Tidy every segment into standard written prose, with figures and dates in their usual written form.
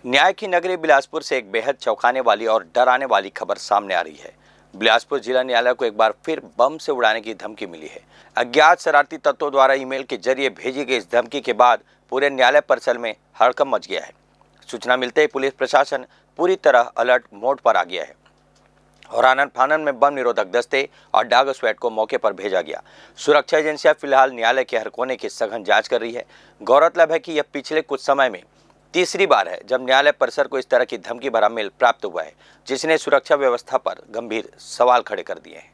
न्याय की नगरी बिलासपुर से एक बेहद चौंकाने वाली और डराने वाली खबर सामने आ रही है। बिलासपुर जिला न्यायालय को एक बार फिर बम से उड़ाने की धमकी मिली है। अज्ञात शरारती तत्वों द्वारा ईमेल के जरिए भेजी गई इस धमकी के बाद पूरे न्यायालय परिसर में हड़कंप मच गया है। सूचना मिलते ही पुलिस प्रशासन पूरी तरह अलर्ट मोड पर आ गया है और आनन फानन में बम निरोधक दस्ते और डॉग स्क्वाड को मौके पर भेजा गया। सुरक्षा एजेंसियां फिलहाल न्यायालय के हर कोने की सघन जांच कर रही है। गौरतलब है कि यह पिछले कुछ समय में तीसरी बार है जब न्यायालय परिसर को इस तरह की धमकी भरा मेल प्राप्त हुआ है, जिसने सुरक्षा व्यवस्था पर गंभीर सवाल खड़े कर दिए हैं।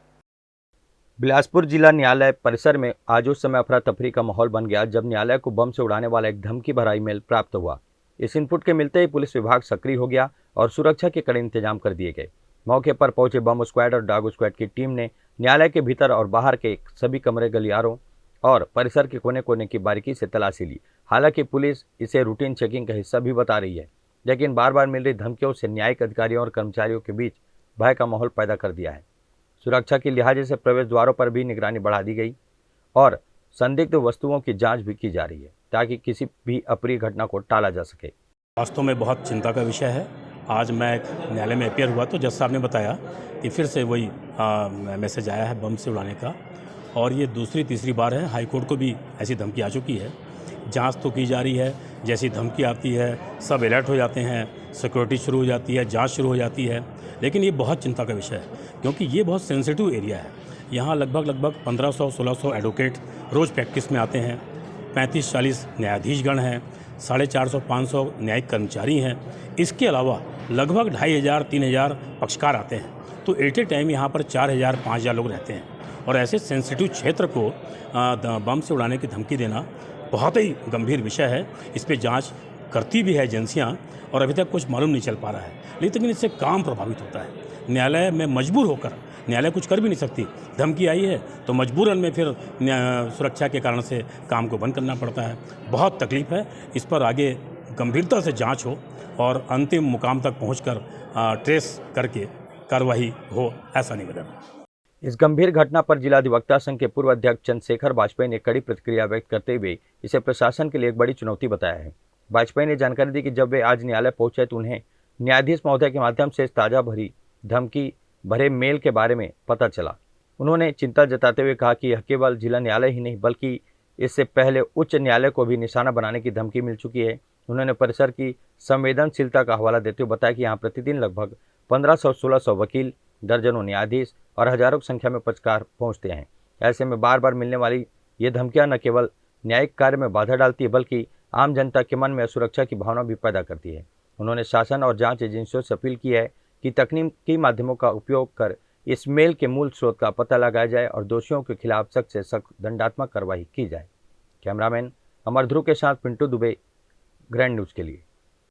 बिलासपुर जिला न्यायालय परिसर में आज उस समय अफरा तफरी का माहौल बन गया जब न्यायालय को बम से उड़ाने वाला एक धमकी भरा ईमेल प्राप्त हुआ। इस इनपुट के मिलते ही पुलिस विभाग सक्रिय हो गया और सुरक्षा के कड़े इंतजाम कर दिए गए। मौके पर पहुंचे बम स्क्वाड और डॉग स्क्वाड की टीम ने न्यायालय के भीतर और बाहर के सभी कमरे, गलियारों और परिसर के कोने कोने की बारीकी से तलाशी ली। हालांकि पुलिस इसे रूटीन चेकिंग का हिस्सा भी बता रही है, लेकिन बार बार मिल रही धमकियों से न्यायिक अधिकारियों और कर्मचारियों के बीच भय का माहौल पैदा कर दिया है। सुरक्षा के लिहाज से प्रवेश द्वारों पर भी निगरानी बढ़ा दी गई और संदिग्ध वस्तुओं की जांच भी की जा रही है ताकि किसी भी अप्रिय घटना को टाला जा सके। वास्तव में बहुत चिंता का विषय है। आज मैं न्यायालय में अपियर हुआ तो जज साहब ने बताया कि फिर से वही मैसेज आया है बम से उड़ाने का, और ये दूसरी तीसरी बार है। हाई कोर्ट को भी ऐसी धमकी आ चुकी है। जांच तो की जा रही है। जैसी धमकी आती है सब अलर्ट हो जाते हैं, सिक्योरिटी शुरू हो जाती है, जांच शुरू हो जाती है। लेकिन ये बहुत चिंता का विषय है क्योंकि ये बहुत सेंसिटिव एरिया है। यहाँ लगभग 1500-1600 एडवोकेट रोज़ प्रैक्टिस में आते हैं। 35-40 न्यायाधीशगण हैं, 450-500 न्यायिक कर्मचारी हैं। इसके अलावा लगभग 2500-3000 पक्षकार आते हैं। तो एट ए टाइम यहाँ पर 4000-5000 लोग रहते हैं और ऐसे सेंसिटिव क्षेत्र को बम से उड़ाने की धमकी देना बहुत ही गंभीर विषय है। इस पर जांच करती भी है एजेंसियां और अभी तक कुछ मालूम नहीं चल पा रहा है, लेकिन इससे काम प्रभावित होता है। न्यायालय में मजबूर होकर, न्यायालय कुछ कर भी नहीं सकती, धमकी आई है तो मजबूरन में फिर सुरक्षा के कारण से काम को बंद करना पड़ता है। बहुत तकलीफ है। इस पर आगे गंभीरता से जांच हो और अंतिम मुकाम तक पहुंचकर ट्रेस करके कार्रवाई हो, ऐसा निवेदन। इस गंभीर घटना पर जिला अधिवक्ता संघ के पूर्व अध्यक्ष चंद्रशेखर वाजपेयी ने कड़ी प्रतिक्रिया व्यक्त करते हुए इसे प्रशासन के लिए एक बड़ी चुनौती बताया है। वाजपेयी ने जानकारी दी कि जब वे आज न्यायालय पहुंचे तो उन्हें न्यायाधीश महोदय के माध्यम से इस ताजा भरी धमकी भरे मेल के बारे में पता चला। उन्होंने चिंता जताते हुए कहा कि यह केवल जिला न्यायालय ही नहीं बल्कि इससे पहले उच्च न्यायालय को भी निशाना बनाने की धमकी मिल चुकी है। उन्होंने परिसर की संवेदनशीलता का हवाला देते हुए बताया कि यहाँ प्रतिदिन लगभग 1500-1600 वकील, दर्जनों न्यायाधीश और हजारों की संख्या में पक्षकार पहुंचते हैं। ऐसे में बार बार मिलने वाली ये धमकियां न केवल न्यायिक कार्य में बाधा डालती है बल्कि आम जनता के मन में असुरक्षा की भावना भी पैदा करती है। उन्होंने शासन और जांच एजेंसियों से अपील की है कि तकनीकी माध्यमों का उपयोग कर इस मेल के मूल स्रोत का पता लगाया जाए और दोषियों के खिलाफ सख्त से सख्त दंडात्मक कार्रवाई की जाए। कैमरामैन अमर ध्रुव के साथ पिंटू दुबे, ग्रैंड न्यूज़ के लिए।